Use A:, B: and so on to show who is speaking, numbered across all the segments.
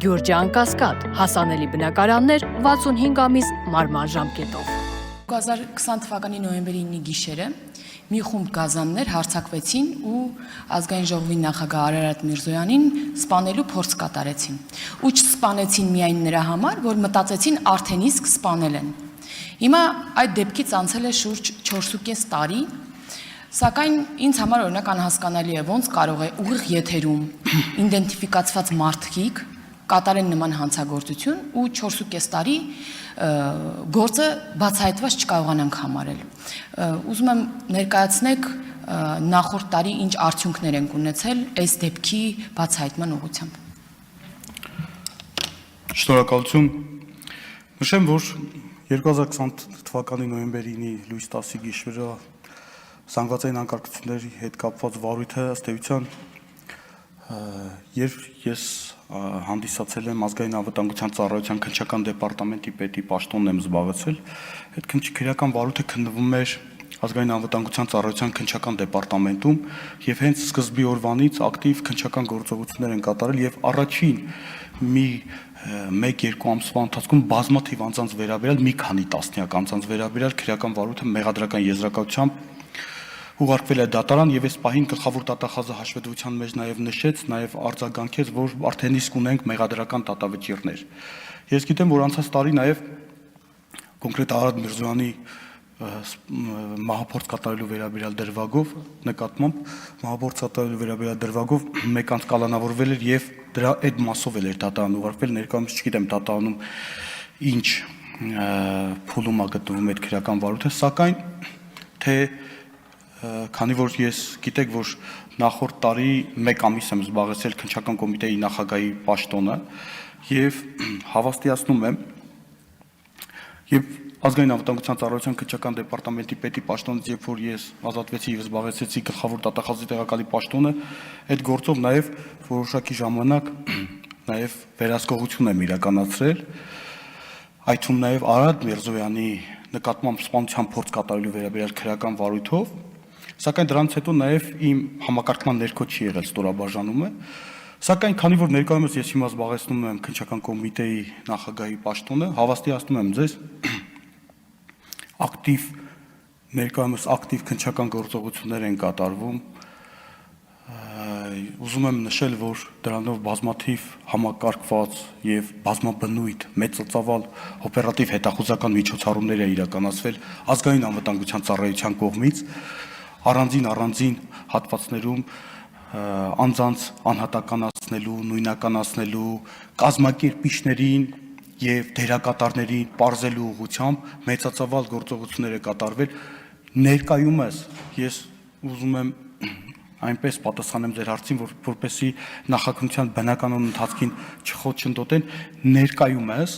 A: Գյուրջան Կասկադ, հասանելի բնակարաններ 65 ամիս մարման ժամկետով։
B: 2020 թվականի նոյեմբերի 9-ի գիշերը մի խումբ գազաններ հարձակվեցին ու ազգային ժողովի նախագահ Արարատ Միրզոյանին սպանելու փորձ կատարեցին։ Ու չսպանեցին միայն նրա համար, որ մտածեցին արդեն իսկ սպանել են։ Հիմա այդ դեպքից անցել է շուրջ 4.5 տարի, սակայն ինձ համար օրինակ անհասկանալի է ոնց կարող է ուղիղ եթերում իդենտիֆիկացված մարդիկ կատարեն նման հանցագործություն ու 4.5 տարի գործը բացահայտված չկարողանանք համարել։ Ուզում եմ ներկայացնեք նախորդ տարի ինչ արդյունքներ են ունեցել այս դեպքի բացահայտման ուղղությամբ։
C: Շնորհակալություն։ Նշեմ, որ 2020 թվականի նոյեմբերի 9-ի լույս 10-ի գիշերը զանգվածային անկարգությունների հետ կապված վարույթը ըստ էության, երբ ես հանդիսացել եմ ազգային անվտանգության ծառայության քննչական դեպարտամենտի պետի պաշտոնն եմ զբաղեցել, այդ քննչական վարույթը քննվում էր ազգային անվտանգության ծառայության քննչական դեպարտամենտում եւ հենց սկզբի օրվանից ակտիվ քննչական գործողություններ են կատարել եւ առաջին մի 1-2 ամսվա ընթացքում բազմաթիվ անձանց վերաբերյալ մի քանի տասնյակ անձանց վերաբերյալ քրեական վարույթը մեղադրական եզրակացությամբ ուղարկվել է դատարան եւ այս պահին գլխավոր դատախազը հաշվետվության մեջ նաեւ նշեց, նաեւ արձագանքեց, որ արդեն իսկ ունենք մեղադրական դատավճիռներ։ Ես գիտեմ, որ անցած տարի նաեւ կոնկրետ Արարատ Միրզոյանի մահափորձ կատարելու վերաբերյալ դրվագով նկատմամբ մահափորձ կատարելու վերաբերյալ դրվագով մեկ անց կալանավորվել էր եւ դրա այդ մասով էր դատարան ուղարկվել, ներկայումս չգիտեմ դատարանում ինչ փուլում է գտնվում այդ քրեական վարույթը, սակայն թե քանի որ ես գիտեք, որ նախորդ տարի 1 ամիս եմ զբաղեցրել քննչական կոմիտեի նախագահի պաշտոնը եւ հավաստիացնում եմ եւ ազգային անվտանգության ծառայության քննչական դեպարտամենտի պետի պաշտոնից երբ որ ես ազատվեցի եւ զբաղեցրեցի գլխավոր դատախազի տեղակալի պաշտոնը, այդ գործով նաեւ որոշակի ժամանակ նաեւ վերահսկողություն եմ իրականացրել, այդ թվում նաեւ Արարատ Միրզոյանի նկատմամբ սպանության փորձ կատարելու վերաբերյալ քրեական վարույթով, սակայն դրանից հետո նաև իմ համակարգման ներքո չի եղել ստորաբաժանումը, սակայն քանի որ ներկայումս ես հիմա զբաղեցնում եմ քննչական կոմիտեի նախագահի պաշտոնը, հավաստիացնում եմ ձեզ ներկայումս ակտիվ քննչական գործողություններ են կատարվում, ուզում եմ նշել, որ դրանով բազմաթիվ համակարգված եւ բազմաբնույթ մեծածավալ օպերատիվ հետախուզական միջոցառումներ է իրականացվել ազգային անվտանգության ծառայության կողմից առանձին հատվածներում անձանց անհատականացնելու, նույնականացնելու, կազմակերպիչներին եւ դերակատարներին պարզելու ուղղությամբ մեծածավալ գործողություններ է կատարվել։ Ներկայումս ես ուզում եմ այնպես պատասխանեմ ձեր հարցին, որպեսզի նախաքննության բնականon ընթացքին չխոչընդոտեն, ներկայումս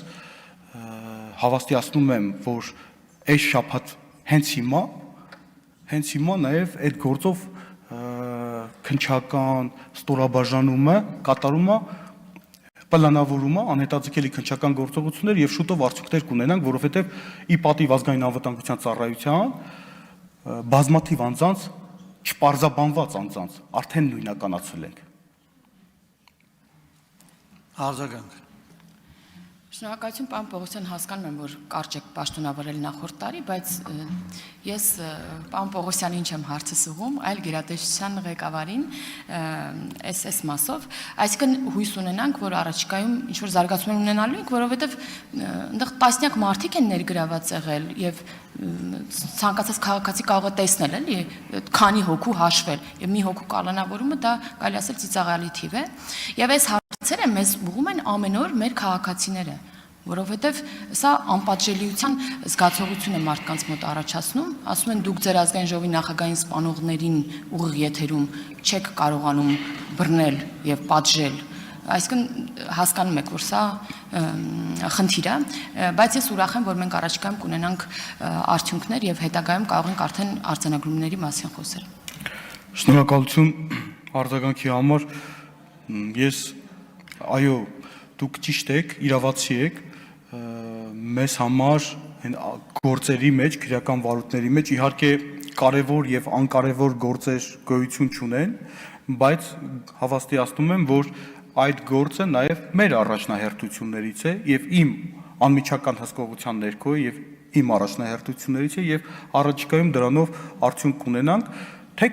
C: հավաստիացնում եմ, որ այս շաբաթ հենց հիմա նաև այդ գործով քննչական ստորաբաժանումը կատարում է պլանավորում է անհետաձգելի քննչական գործողություններ եւ շուտով արդյունքներ կունենանք, որովհետեւ ի պատիվ ազգային անվտանգության ծառայության բազմաթիվ անձանց չպարզաբանված անձանց արդեն նույնականացել ենք։
D: Արձագանք։
B: Շնորհակալություն, պարոն Պողոսյան, հասկանում եմ, որ կարճ եք պաշտոնավարել նախորդ տարի, բայց ես պարոն Պողոսյանին չեմ հարցս ուղղում, այլ գերատեսչության ղեկավարին այս մասով, այսինքն հույս ունենանք, որ առաջիկայում ինչ-որ զարգացումներ ունենալու ենք, որովհետև այնտեղ տասնյակ մարդիկ են ներգրաված եղել եւ ցանկացած քաղաքացի կարող է տեսնել, էլի, քանի հոգու հաշվել եւ մի հոգու կալանավորումը դա կարելի ասել ծիծաղալի թիվ է եւ այս հարցերը մեզ ուղղում են ամեն օր մեր քաղաքացիները, որովհետև սա անպատժելիության զգացողություն է մարդկանց մոտ առաջացնում, ասում են դուք ձեր ազգային ժողովի նախագահային սպանողներին ուղիղ եթերում չեք կարողանում բռնել եւ պատժել, այսինքն հասկանում եք, որ սա խնդիր է, բայց ես ուրախ եմ, որ մենք առաջիկայում կունենանք արդյունքներ եւ հետագայում կարող ենք արդեն արձանագրումների մասին խոսել։
C: Շնորհակալություն արձագանքի համար, ես այո, դուք ճիշտ եք, իրավացի եք, մեզ համար գործերի մեջ, քրեական վարույթների մեջ իհարկե կարևոր եւ անկարևոր գործեր գոյություն չունեն, բայց հավաստիացնում եմ, որ այդ գործը նաև մեր առաջնահերթություններից է եւ իմ անմիջական հսկողության ներքո եւ իմ առաջնահերթություններից է եւ առաջիկայում դրանով արդյունք կունենանք, թե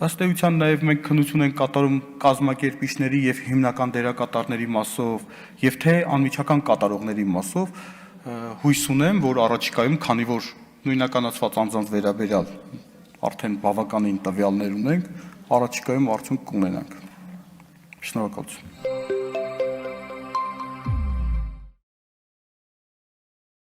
C: ըստ էության նաև մենք քննություն ենք կատարում կազմակերպիչների եւ հիմնական դերակատարների մասով եւ թե անմիջական կատարողների մասով, հույս ունեմ, որ առաջիկայում, քանի որ նույնականացված անձանց վերաբերյալ արդեն բավականին տվյալներ ունենք, առաջիկայում արդյունք կունենանք։ Շնորհակալություն։